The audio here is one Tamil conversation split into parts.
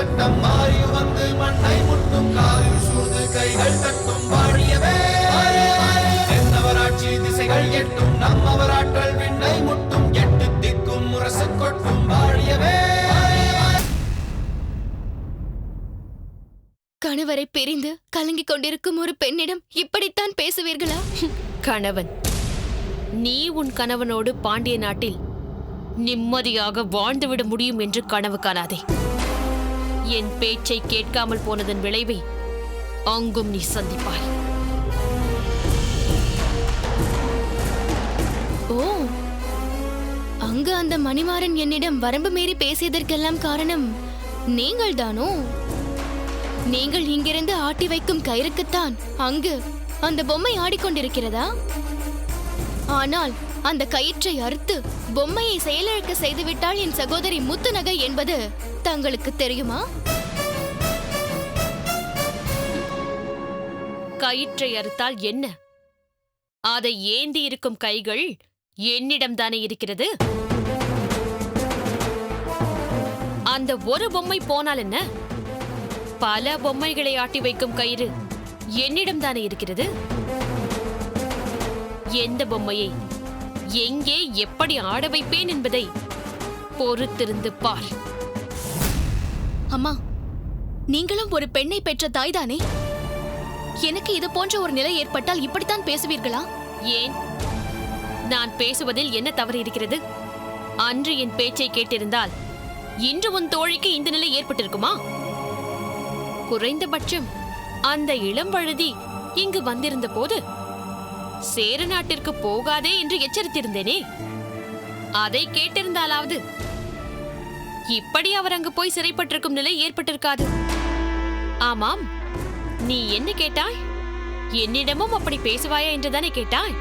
சட்டம் மாறி வந்து மண்ணை முட்டும் காலில் சூழ்ந்து கைகள் தட்டும் வாழியவே என்னவராட்சி திசைகள் எட்டும் நம்மவராற்றல் விண்ணை முட்டும் எட்டு திக்கும் முரசு கொட்டும் வாழியவே. கணவரை பிரிந்து கலங்கிக் கொண்டிருக்கும் ஒரு பெண்ணிடம் இப்படித்தான் பேசுவீர்களா? கணவன், நீ உன் கணவனோடு பாண்டிய நாட்டில் நிம்மதியாக வாழ்ந்துவிட முடியும் என்று கனவு காணாதே. என் பேச்சை கேட்காமல் போனதன் விளைவை அங்கும் நீ சந்திப்பாய். ஓ, அங்கு அந்த மணிமாறன் என்னிடம் வரம்பு மீறி பேசியதற்கெல்லாம் காரணம் நீங்கள் தானோ? நீங்கள் இங்கிருந்து ஆட்டி வைக்கும் கயிறுக்குத்தான் அங்கு அந்த பொம்மை ஆடிக்கொண்டிருக்கிறதா? ஆனால் அந்த கயிற்றை அறுத்து பொம்மையை செயலிழக்க செய்துவிட்டாள் என் சகோதரி முத்துநகை என்பது தங்களுக்கு தெரியுமா? கயிற்றை அறுத்தால் என்ன? அதை ஏந்தி இருக்கும் கைகள் என்னிடம்தானே இருக்கிறது. அந்த ஒரு பொம்மை போனால் என்ன? பல பொம்மைகளை ஆட்டி வைக்கும் கயிறு என்னிடம்தானே இருக்கிறது. எந்த பொம்மையை எங்கே எப்படி ஆட வைப்பேன் என்பதை பொறுத்திருந்து பார். அம்மா, நீங்களும் ஒரு பெண்ணை பெற்ற தாய்தானே? எனக்கு இது போன்ற ஒரு நிலை ஏற்பட்டால் இப்படித்தான் பேசுவீர்களா? ஏன், நான் பேசுவதில் என்ன தவறு இருக்கிறது? அன்று என் பேச்சை கேட்டிருந்தால் இன்று உன் தோழிக்கு இந்த நிலை ஏற்பட்டிருக்குமா? குறைந்தபட்சம் அந்த இளம் வழுதி இங்கு வந்திருந்த போது சேர நாட்டிற்கு போகாதே என்று எச்சரித்திருந்தேனே, அதை கேட்டிருந்தாலாவது இப்படி அவர் அங்கு போய் சிறைப்பட்டிருக்கும் நிலை ஏற்பட்டிருக்காது. ஆமாம், நீ என்ன கேட்டாய்? என்னிடமும் அப்படி பேசுவாயா என்றுதானே கேட்டாய்?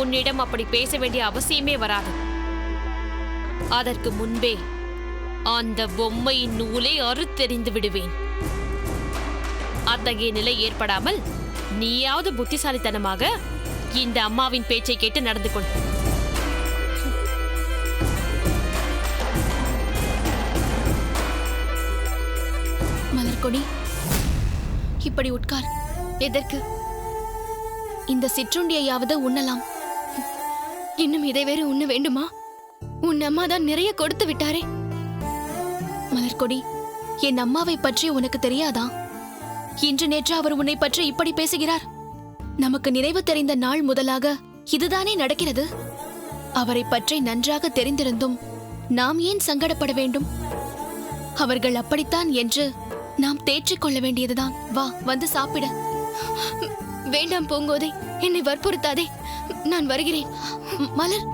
உன்னிடம் அப்படி பேச வேண்டிய அவசியமே வராது. அதற்கு முன்பே அந்த பொம்மையின் நூலை அறுத்தெறிந்து விடுவேன். அத்தகைய நிலை ஏற்படாமல் நீயாவது புத்திசாலித்தனமாக இந்த அம்மாவின் பேச்சை கேட்டு நடந்து கொள். மலர்கொடி, இப்படி உட்கார். எதற்கு? இந்த சிற்றுண்டியையாவது உண்ணலாம். இன்னும் இதை வேறு உண்ண வேண்டுமா? உன் அம்மா தான் நிறைய கொடுத்து விட்டாரே. மலர்கொடி, என் அம்மாவை பற்றி உனக்கு தெரியாதா? இன்று நேற்று அவர் உன்னை பற்றி இப்படி பேசுகிறார். நமக்கு நினைவு தெரிந்த நாள் முதலாக இதுதானே நடக்கிறது. அவரை பற்றி நன்றாக தெரிந்திருந்தும் நாம் ஏன் சங்கடப்பட வேண்டும்? அவர்கள் அப்படித்தான் என்று நாம் தேற்றிக் கொள்ள வேண்டியதுதான். வா, வந்து சாப்பிட. வேண்டாம் பூங்கோதை, என்னை வற்புறுத்தாதே. நான் வருகிறேன். மலர்,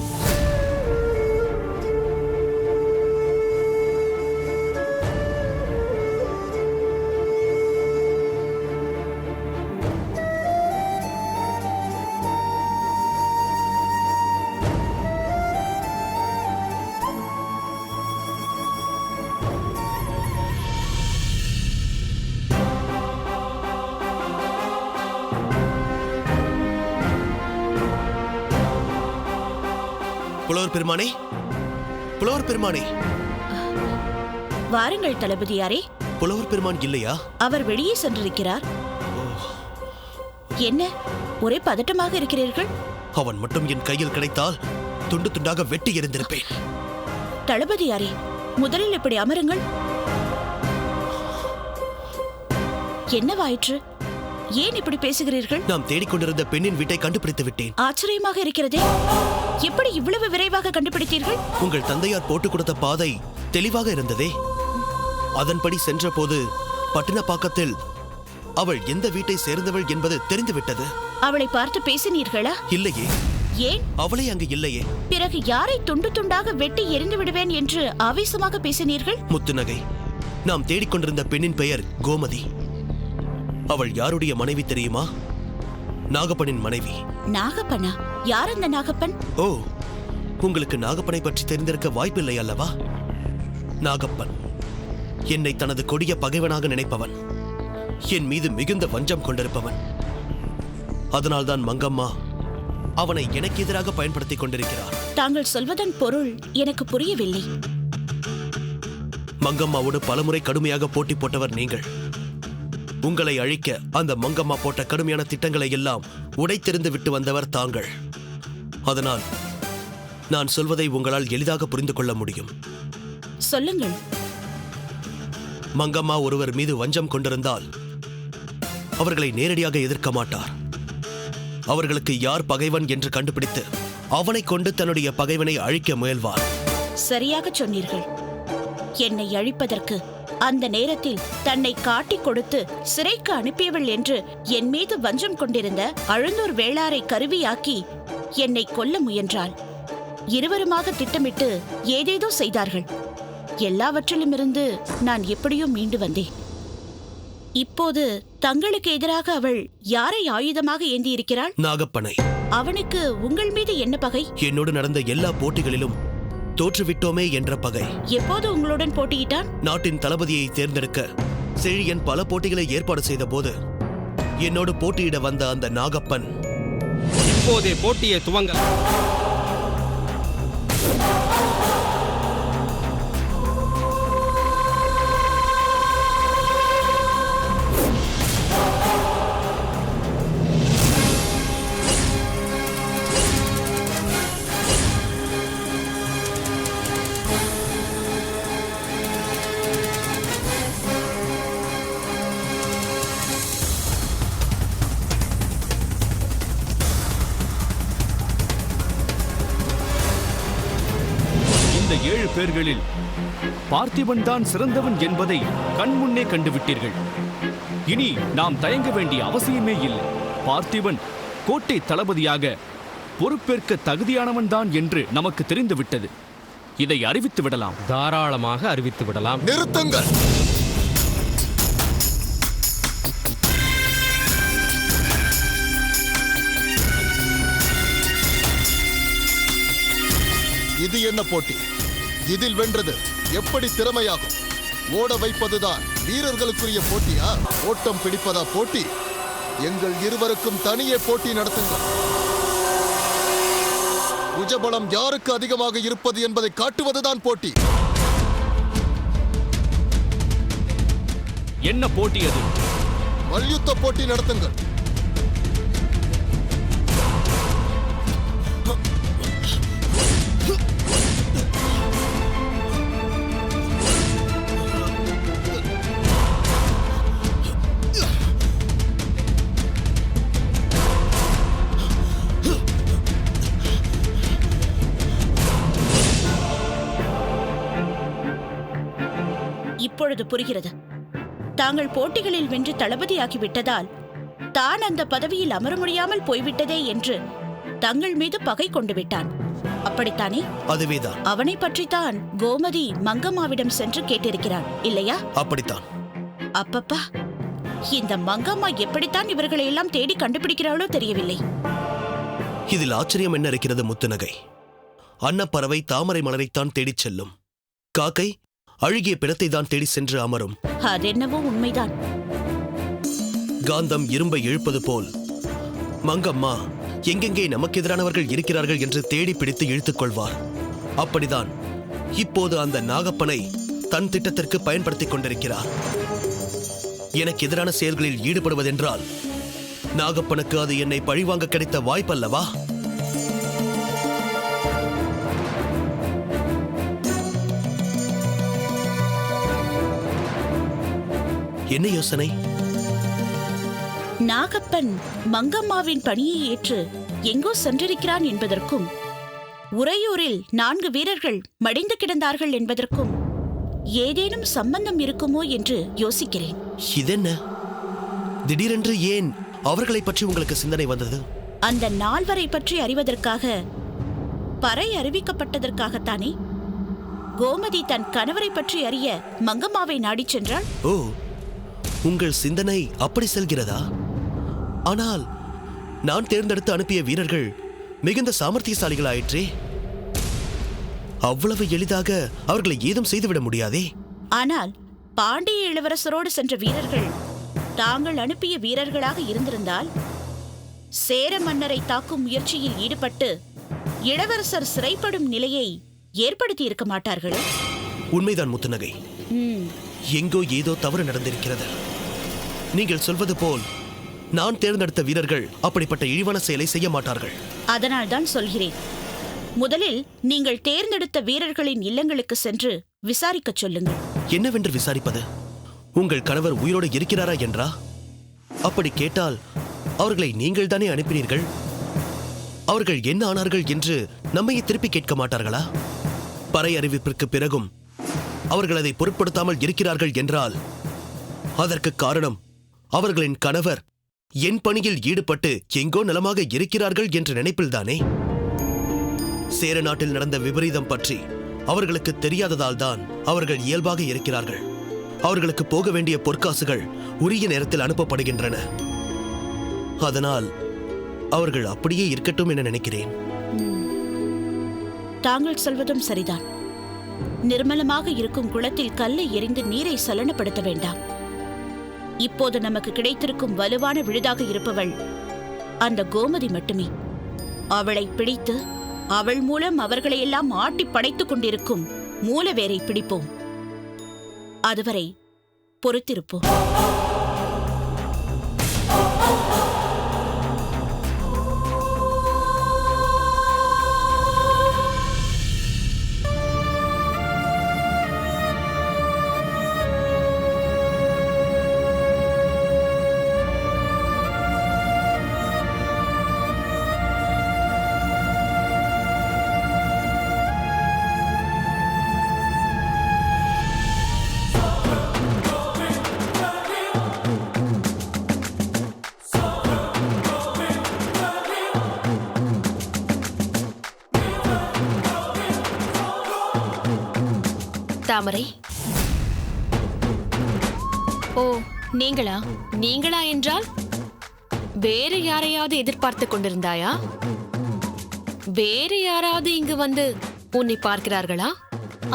புலவர் பெருமானே, புலவர் பெருமானே. வாருங்கள் தளபதியாரே. புலவர் பெருமான் இல்லையா? அவர் வெளியே சென்றிருக்கிறார். என்ன ஒரே பதட்டமாக இருக்கிறீர்கள்? அவன் மட்டும் என் கையில் கிடைத்தால் துண்டு துண்டாக வெட்டி எறிந்திருப்பேன். தளபதியாரே, முதலில் இப்படி அமருங்கள். என்னவாயிற்று? ஏன் இப்படி பேசுகிறீர்கள்? நாம் தேடிக்கொண்டிருந்த பெண்ணின் வீட்டை கண்டுபிடித்து விட்டேன். ஆச்சரியமாக இருக்கிறதே. எப்படி இவ்வளவு விரைவாக கண்டுபிடித்தீர்கள்? உங்கள் தந்தையார் போட்டுக் கொடுத்த பாதை தெளிவாக இருந்ததே. அதன்படி சென்ற போது பட்டினப்பாக்கத்தில் அவள் எந்த வீட்டை சேர்ந்தவள் என்பது தெரிந்துவிட்டது. அவளை பார்த்து பேசினீர்களா? இல்லையே. ஏன்? அவளை அங்கு இல்லையே. பிறகு யாரை துண்டு துண்டாக வெட்டி எரிந்து விடுவேன் என்று ஆவேசமாக பேசினீர்கள்? முத்துநகை, நாம் தேடிக்கொண்டிருந்த பெண்ணின் பெயர் கோமதி. அவள் யாருடைய மனைவி தெரியுமா? நாகப்பனின் மனைவி. நாகப்பனா? யார் அந்த நாகப்பன்? ஓ, உங்களுக்கு நாகப்பனை பற்றி தெரிந்திருக்க வாய்ப்பில்லை அல்லவா? நாகப்பன் என்னை தனது கொடிய பகைவனாக நினைப்பவன், என் மீது மிகுந்த வஞ்சம் கொண்டிருப்பவன். அதனால்தான் மங்கம்மா அவனை எனக்கு எதிராக பயன்படுத்திக் கொண்டிருக்கிறார். தாங்கள் சொல்வதன் பொருள் எனக்கு புரியவில்லை. மங்கம்மாவோடு பலமுறை கடுமையாக போட்டி போட்டவர் நீங்கள். உங்களை அழிக்க அந்த மங்கம்மா போட்ட கடுமையான திட்டங்களை எல்லாம் உடைத்தெறிந்து விட்டு வந்தவர் தாங்கள். அதனால் நான் சொல்வதை உங்களால் எளிதாக புரிந்து கொள்ள முடியும். சொல்லுங்கள். மங்கம்மா ஒருவர் மீது வஞ்சம் கொண்டிருந்தால் அவர்களை நேரடியாக எதிர்க்க மாட்டார். அவர்களுக்கு யார் பகைவன் என்று கண்டுபிடித்து அவனை கொண்டு தன்னுடைய பகைவனை அழிக்க முயல்வார். சரியாக சொன்னீர்கள். என்னை அழிப்பதற்கு அந்த நேரத்தில் தன்னை காட்டிக் கொடுத்து சிறைக்கு அனுப்பியவள் என்று என் மீது வஞ்சம் கொண்டிருந்த அழுந்தூர் வேளாரை கருவியாக்கி என்னை கொல்ல முயன்றாள். இருவருமாக திட்டமிட்டு ஏதேதோ செய்தார்கள். எல்லாவற்றிலுமிருந்து நான் எப்படியோ மீண்டு வந்தேன். இப்போது தங்களுக்கு எதிராக அவள் யாரை ஆயுதமாக ஏந்தி இருக்கிறாள்? நாகப்பனை. அவனுக்கு உங்கள் மீது என்ன பகை? என்னோடு நடந்த எல்லா போட்டிகளிலும் தோற்றுவிட்டோமே என்ற பகை. எப்போது உங்களுடன் போட்டியிட்டான்? நாட்டின் தளபதியை தேர்ந்தெடுக்க செழியன் பல போட்டிகளை ஏற்பாடு செய்த போது என்னோடு போட்டியிட வந்த அந்த நாகப்பன் இப்போதே போட்டியை துவங்க. இந்த 7 பேர்களில் பார்த்திபன் தான் சிறந்தவன் என்பதை கண்முன்னே கண்டுவிட்டீர்கள். இனி நாம் தயங்க வேண்டிய அவசியமே இல்லை. பார்த்திபன் கோட்டை தளபதியாக பொறுப்பேற்க தகுதியானவன் தான் என்று நமக்கு தெரிந்துவிட்டது. இதை அறிவித்து விடலாம். தாராளமாக அறிவித்து விடலாம். நிறுத்துங்கள். இது என்ன போட்டி? இதில் வென்றது எப்படி திறமையாகும்? ஓட வைப்பதுதான் வீரர்களுக்குரிய போட்டியா? ஓட்டம் பிடிப்பதா போட்டி? எங்கள் இருவருக்கும் தனியே போட்டி நடத்துங்கள். புஜபலம் யாருக்கு அதிகமாக இருப்பது என்பதை காட்டுவதுதான் போட்டி. என்ன போட்டி அது? மல்யுத்த போட்டி நடத்துங்கள். இப்பொழுது புரிகிறது. தாங்கள் போட்டிகளில் வென்று தளபதியாகி விட்டதால் தான் அந்த பதவியில் அமர முடியாமல் போய்விட்டதே என்று தங்கள் மீது பகை கொண்டு விட்டான். அப்படித்தானே? அதுவேதான். அவனை பற்றித்தான் கோமதி மங்கம்மாவிடம் சென்று கேட்டிருக்கிறான், இல்லையா? அப்படித்தான். அப்பப்பா, இந்த மங்கம்மா எப்படித்தான் இவர்களை எல்லாம் தேடி கண்டுபிடிக்கிறாளோ தெரியவில்லை. இதில் ஆச்சரியம் என்ன இருக்கிறது முத்துநகை? அன்னப்பறவை தாமரை மலரைத்தான் தேடிச் செல்லும். காக்கை அழுகிய பிணத்தை தான் தேடி சென்று அமரும். அதென்னவோ உண்மைதான். காந்தம் இரும்பை இழுப்பது போல் மங்கம்மா எங்கெங்கே நமக்கு எதிரானவர்கள் இருக்கிறார்கள் என்று தேடி பிடித்து இழுத்துக் கொள்வார். அப்படிதான் இப்போது அந்த நாகப்பனை தன் திட்டத்திற்கு பயன்படுத்திக் கொண்டிருக்கிறார். எனக்கு எதிரான செயல்களில் ஈடுபடுவதென்றால் நாகப்பனுக்கு அது என்னை பழிவாங்க கிடைத்த வாய்ப்பல்லவா? என்ன யோசனை? நாகப்பன் மங்கம்மாவின் பணியை ஏற்று எங்கோ சென்றிருக்கிறான் என்பதற்கும் உறையூரில் 4 வீரர்கள் மடிந்து கிடந்தார்கள் என்பதற்கும் ஏதேனும் சம்பந்தம் இருக்குமோ என்று யோசிக்கிறேன். இதென்ன திடீரென்று ஏன் அவர்களை பற்றி உங்களுக்கு சிந்தனை வந்தது? அந்த 4 பற்றி அறிவதற்காக பறை அறிவிக்கப்பட்டதற்காகத்தானே கோமதி தன் கணவரை பற்றி அறிய மங்கம்மாவை நாடிச் சென்றாள். ஓ, உங்கள் சிந்தனை அப்படி செல்கிறதா? ஆனால் நான் தேர்ந்தெடுத்து அனுப்பிய வீரர்கள் மிகுந்த சாமர்த்தியசாலிகளாயிற்றே. அவ்வளவு எளிதாக அவர்களை ஏதும் செய்துவிட முடியாதே. ஆனால் பாண்டிய இளவரசரோடு சென்ற வீரர்கள் தாங்கள் அனுப்பிய வீரர்களாக இருந்திருந்தால் சேர மன்னரை தாக்கும் முயற்சியில் ஈடுபட்டு இளவரசர் சிறைப்படும் நிலையை ஏற்படுத்தி இருக்க மாட்டார்கள். உண்மைதான் முத்துநகை. எங்கோ ஏதோ தவறு நடந்திருக்கிறது. நீங்கள் சொல்வது போல் நான் தேர்ந்தெடுத்த வீரர்கள் அப்படிப்பட்ட இழிவான செயலை செய்ய மாட்டார்கள். அதனால்தான் சொல்கிறேன், முதலில் நீங்கள் தேர்ந்தெடுத்த வீரர்களின் இல்லங்களுக்கு சென்று விசாரிக்கச் சொல்லுங்கள். என்னவென்று விசாரிப்பது? உங்கள் கணவர் உயிரோடு இருக்கிறாரா என்றா? அப்படி கேட்டால் அவர்களை நீங்கள் தானே அனுப்பினீர்கள். அவர்கள் என்ன ஆனார்கள் என்று நம்மையே திருப்பி கேட்க மாட்டார்களா? பறை அறிவிப்பிற்கு பிறகும் அவர்கள் அதை பொருட்படுத்தாமல் இருக்கிறார்கள் என்றால் அதற்கு காரணம் அவர்களின் கணவர் என் பணியில் ஈடுபட்டு எங்கோ நலமாக இருக்கிறார்கள் என்ற நினைப்பில்தானே. சேர நாட்டில் நடந்த விபரீதம் பற்றி அவர்களுக்கு தெரியாததால் தான் அவர்கள் இயல்பாக இருக்கிறார்கள். அவர்களுக்கு போக வேண்டிய பொற்காசுகள் உரிய நேரத்தில் அனுப்பப்படுகின்றன. அதனால் அவர்கள் அப்படியே இருக்கட்டும் என நினைக்கிறேன். தாங்கள் சொல்வதும் சரிதான். நிர்மலமாக இருக்கும் குளத்தில் கல்லை எறிந்து நீரை சலனப்படுத்த வேண்டாம். இப்போது நமக்கு கிடைத்திருக்கும் வலுவான விழுதாக இருப்பவள் அந்த கோமதி மட்டுமே. அவளை பிடித்து அவள் மூலம் அவர்களையெல்லாம் ஆட்டி படைத்துக் கொண்டிருக்கும் மூலவேரை பிடிப்போம். அதுவரை பொறுத்திருப்போம். தாமரை, ஓ நீங்களா? நீங்களா என்றால் வேறு யாரையாவது எதிர்பார்த்து கொண்டிருந்தாயா? வேறு யாராவது இங்கு வந்து உன்னை பார்க்கிறார்களா?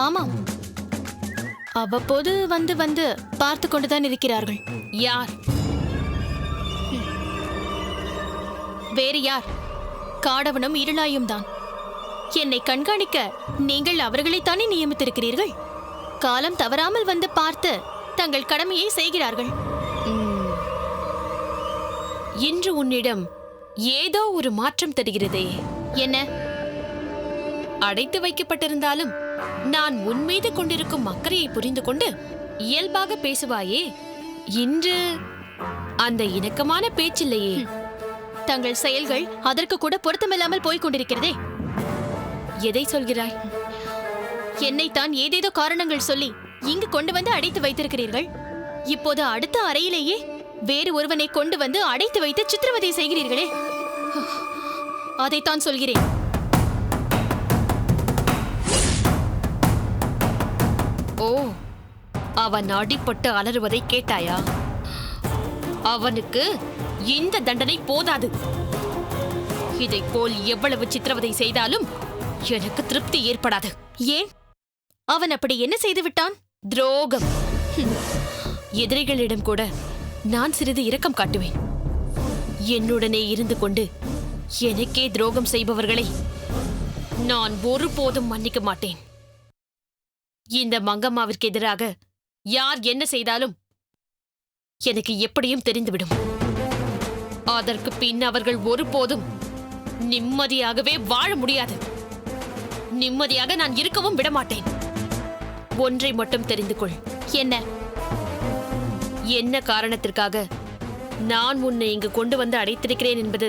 ஆமாம், அவ்வப்போது வந்து வந்து பார்த்து கொண்டுதான் இருக்கிறார்கள். யார்? வேறு யார்? காடவனும் இருளாயும் தான். என்னை கண்காணிக்க நீங்கள் அவர்களைத்தானே நியமித்திருக்கிறீர்கள். காலம் தவறாமல் வந்து பார்த்து தங்கள் கடமையை செய்கிறார்கள். இன்று உன்னிடம் ஏதோ ஒரு மாற்றம் தெரிகிறதே. என்ன? அடைத்து வைக்கப்பட்டிருந்தாலும் நான் உன்மீது கொண்டிருக்கும் அக்கறையை புரிந்து கொண்டு இயல்பாக பேசுவாயே. இன்று அந்த இணக்கமான பேச்சில்லையே. தங்கள் செயல்கள் அதற்கு கூட பொருத்தமில்லாமல் போய்க் கொண்டிருக்கிறதே. எதை சொல்கிறாய்? என்னைத்தான் ஏதேதோ காரணங்கள் சொல்லி இங்கு கொண்டு வந்து அடைத்து வைத்திருக்கிறீர்கள். இப்போது அடுத்த அறையிலேயே வேறு ஒருவனை கொண்டு வந்து அடைத்து வைத்து சித்திரவதை செய்கிறீர்களே. அதைத்தான் சொல்கிறேன். ஓ, அவன் அடிபட்டு அலறுவதை கேட்டாயா? அவனுக்கு இந்த தண்டனை போதாது. இதைப் போல் எவ்வளவு சித்திரவதை செய்தாலும் எனக்கு திருப்தி ஏற்படாது. ஏன்? அவன் அப்படி என்ன செய்து விட்டான்? துரோகம். எதிரிகளிடம் கூட நான் சிறிது இரக்கம் காட்டுவேன். என்னுடனே இருந்து கொண்டு எனக்கே துரோகம் செய்பவர்களை நான் ஒருபோதும் மன்னிக்க மாட்டேன். இந்த மங்கம்மாவிற்கு எதிராக யார் என்ன செய்தாலும் எனக்கு எப்படியும் தெரிந்துவிடும். அதற்கு பின் அவர்கள் ஒருபோதும் நிம்மதியாகவே வாழ முடியாது. நிம்மதியாக நான் இருக்கவும் விடமாட்டேன். ஒன்றை மட்டும் தெரிந்து கொள். என்ன? என்ன காரணத்திற்காக நான் உன்னை இங்கு கொண்டு வந்து அடைத்திருக்கிறேன் என்பது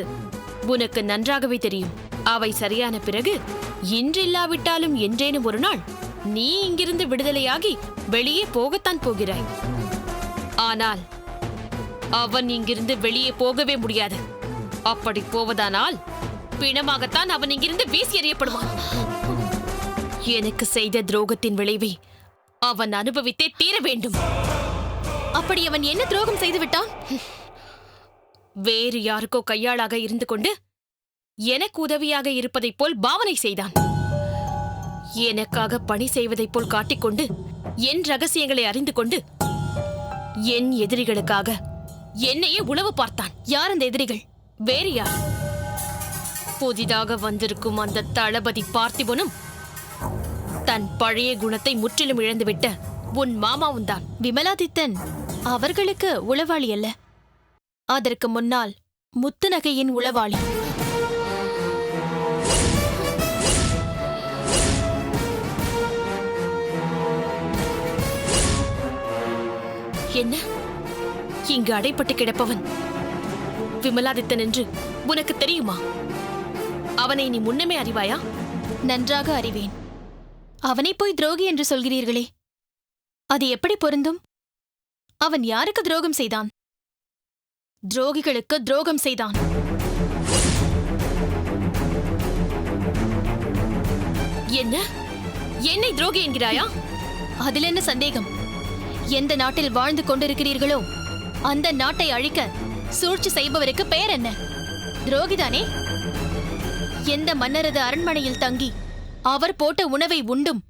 உனக்கு நன்றாகவே தெரியும். அவை சரியான பிறகு இன்றில்லாவிட்டாலும் என்றேனும் ஒரு நாள் நீ இங்கிருந்து விடுதலையாகி வெளியே போகத்தான் போகிறாய். ஆனால் அவன் இங்கிருந்து வெளியே போகவே முடியாது. அப்படி போவதானால் பிணமாகத்தான் அவன் இங்கிருந்து வீசி எறியப்படுவான். எனக்கு செய்த துரோகத்தின் விளைவை அவன் அனுபவித்தே தீர வேண்டும். அப்படி அவன் என்ன துரோகம் செய்து விட்டான்? வேறு யாருக்கோ கையாளாக இருந்து கொண்டு எனக்கு உதவியாக இருப்பதைப் போல் பாவனை செய்தான். எனக்காக பணி செய்வதைப் போல் காட்டிக்கொண்டு என் ரகசியங்களை அறிந்து கொண்டு என் எதிரிகளுக்காக என்னையே உளவு பார்த்தான். யார் அந்த எதிரிகள்? வேறு யார்? புதிதாக வந்திருக்கும் அந்த தளபதி பார்த்திபனும் தன் பழைய குணத்தை முற்றிலும் இழந்துவிட்ட உன் மாமாவும் தான். விமலாதித்தன் அவர்களுக்கு உளவாளி அல்ல, அதற்கு முன்னால் முத்துநகையின் உளவாளி. என்ன, இங்கு அடைப்பட்டு கிடப்பவன் விமலாதித்தன் என்று உனக்கு தெரியுமா? அவனை நீ முன்னமே அறிவாயா? நன்றாக அறிவேன். அவனை போய் துரோகி என்று சொல்கிறீர்களே, அது எப்படி பொருந்தும்? அவன் யாருக்கு துரோகம் செய்தான்? துரோகிகளுக்கு துரோகம் செய்தான். என்ன, என்னை துரோகி என்கிறாயா? அதில் என்ன சந்தேகம்? எந்த நாட்டில் வாழ்ந்து கொண்டிருக்கிறீர்களோ அந்த நாட்டை அழிக்க சூழ்ச்சி செய்பவருக்கு பெயர் என்ன? துரோகிதானே? எந்த மன்னரது அரண்மனையில் தங்கி அவர் போட்ட உணவை உண்டும்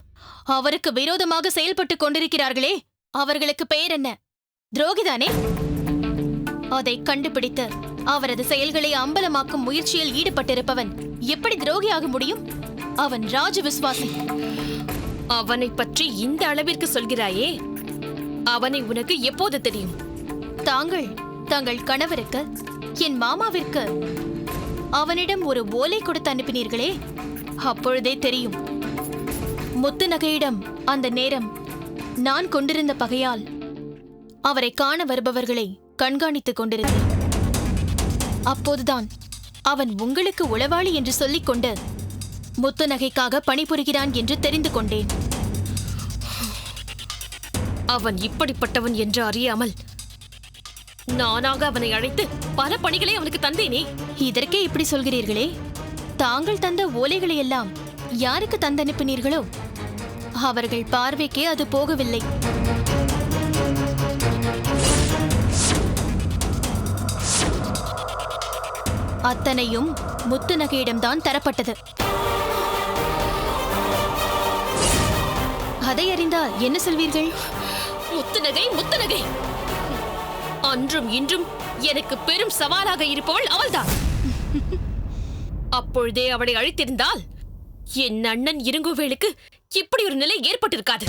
அவருக்கு விரோதமாக செயல்பட்டுக் கொண்டிருக்கிறார்களே, அவர்களுக்கு பெயர் என்ன? துரோகிதானே? அதை கண்டுபிடித்து அவரது செயல்களை அம்பலமாக்கும் முயற்சியில் ஈடுபட்டிருப்பவன் எப்படி துரோகியாக முடியும்? அவன் ராஜ விசுவாசி. அவனை பற்றி இந்த அளவிற்கு சொல்கிறாயே, அவனை உனக்கு எப்போது தெரியும்? தங்கள் கணவருக்கு, என் மாமாவிற்கு அவனிடம் ஒரு ஓலை கொடுத்து அனுப்பினீர்களே, அப்பொழுதே தெரியும். முத்துநகையிடம் அந்த நேரம் நான் கொண்டிருந்த பகையால் அவரை காண வருபவர்களை கண்காணித்துக் கொண்டிருந்தேன். அப்போதுதான் அவன் உங்களுக்கு உளவாளி என்று சொல்லிக்கொண்டு முத்துநகைக்காக பணிபுரிகிறான் என்று தெரிந்து கொண்டேன். அவன் இப்படிப்பட்டவன் என்று அறியாமல் நானாக அவனை அழைத்து பல பணிகளை அவனுக்கு தந்தேனே. இதற்கே இப்படி சொல்கிறீர்களே? தாங்கள் தந்த ஓலைகளை எல்லாம் யாருக்கு தந்தனுப்பினீர்களோ அவர்கள் பார்வைக்கே அது போகவில்லை. அத்தனையும் முத்துநகையிடம்தான் தரப்பட்டது. அதை அறிந்தால் என்ன சொல்வீர்கள்? முத்துநகை, முத்துநகை! அன்றும் இன்றும் எனக்கு பெரும் சவாலாக இருப்பவள் அவள்தான். அப்பொழுதே அவளை அழைத்திருந்தால் என் அண்ணன் இருங்குவேலுக்கு இப்படி ஒரு நிலை ஏற்பட்டிருக்காது.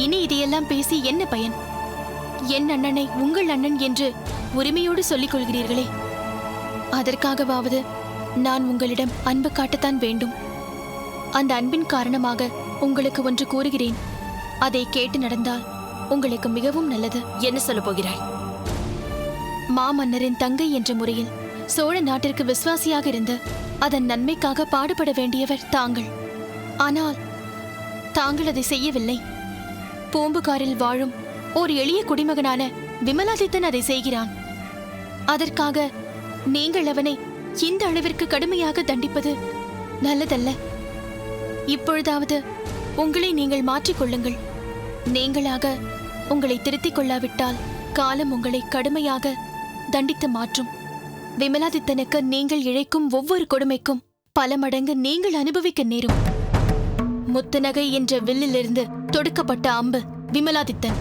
இனி இதையெல்லாம் பேசி என்ன பயன்? என் அண்ணனை உங்கள் அண்ணன் என்று உரிமையோடு சொல்லிக் கொள்கிறீர்களே, அதற்காகவாவது நான் உங்களிடம் அன்பு காட்டத்தான் வேண்டும். அந்த அன்பின் காரணமாக உங்களுக்கு ஒன்று கூறுகிறேன். அதை கேட்டு நடந்தால் உங்களுக்கு மிகவும் நல்லது. என்ன சொல்ல போகிறாய்? மாமன்னரின் தங்கை என்ற முறையில் சோழ நாட்டிற்கு விசுவாசியாக இருந்து அதன் நன்மைக்காக பாடுபட வேண்டியவர் தாங்கள். ஆனால் தாங்கள் அதை செய்யவில்லை. பூம்புகாரில் வாழும் ஓர் எளிய குடிமகனான விமலாதித்தன் அதை செய்கிறான். அதற்காக நீங்கள் அவனை இந்த அளவிற்கு கடுமையாக தண்டிப்பது நல்லதல்ல. இப்பொழுதாவது உங்களை நீங்கள் மாற்றிக்கொள்ளுங்கள். நீங்களாக உங்களை திருத்திக் கொள்ளாவிட்டால் காலம் உங்களை கடுமையாக தண்டித்து மாற்றும். விமலாதித்தனுக்கு நீங்கள் இழைக்கும் ஒவ்வொரு கொடுமைக்கும் பல மடங்கு நீங்கள் அனுபவிக்க நேரும். முத்துநகை என்ற வில்லிலிருந்து தொடுக்கப்பட்ட அம்பு விமலாதித்தன்.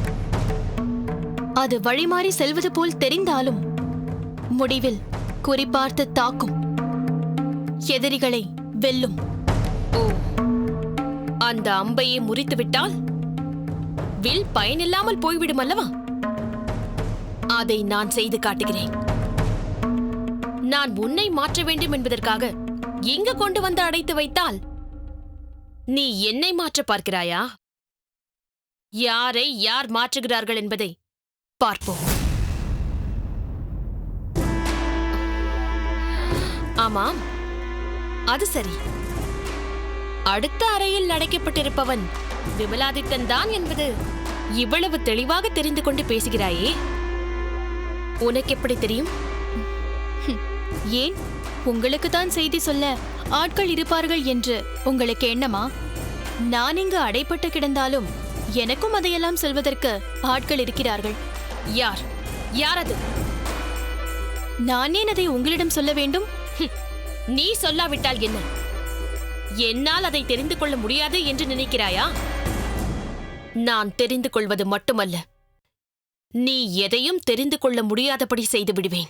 அது வழிமாறி செல்வது போல் தெரிந்தாலும் முடிவில் குறிப்பார்த்து தாக்கும், எதிரிகளை வெல்லும். ஓ, அந்த அம்பையை முறித்துவிட்டால் வில் பயனில்லாமல் போய்விடும் அல்லவா? அதை நான் செய்து காட்டுகிறேன். நான் உன்னை மாற்ற வேண்டும் என்பதற்காக இங்கு கொண்டு வந்து அடைத்து வைத்தால் நீ என்னை மாற்ற பார்க்கிறாயா? யாரை யார் மாற்றுகிறார்கள் என்பதை பார்ப்போம். ஆமாம், அது சரி. அடுத்த அறையில் அடைக்கப்பட்டிருப்பவன் விமலாதித்தன் தான் என்பது இவ்வளவு தெளிவாக தெரிந்து கொண்டு பேசுகிறாயே, உனக்கு எப்படி தெரியும்? ஏன், உங்களுக்கு தான் செய்தி சொல்ல ஆட்கள் இருப்பார்கள் என்று உங்களுக்கு எண்ணமா? நான் இங்கு அடைப்பட்டு கிடந்தாலும் எனக்கும் அதையெல்லாம் சொல்வதற்கு ஆட்கள் இருக்கிறார்கள். யார்? யார் அது? நான் ஏன் அதை உங்களிடம் சொல்ல வேண்டும்? நீ சொல்லாவிட்டால் என்ன? என்னால் அதை தெரிந்து கொள்ள முடியாது என்று நினைக்கிறாயா? நான் தெரிந்து கொள்வது மட்டுமல்ல, நீ எதையும் தெரிந்து கொள்ள முடியாதபடி செய்து விடுவேன்.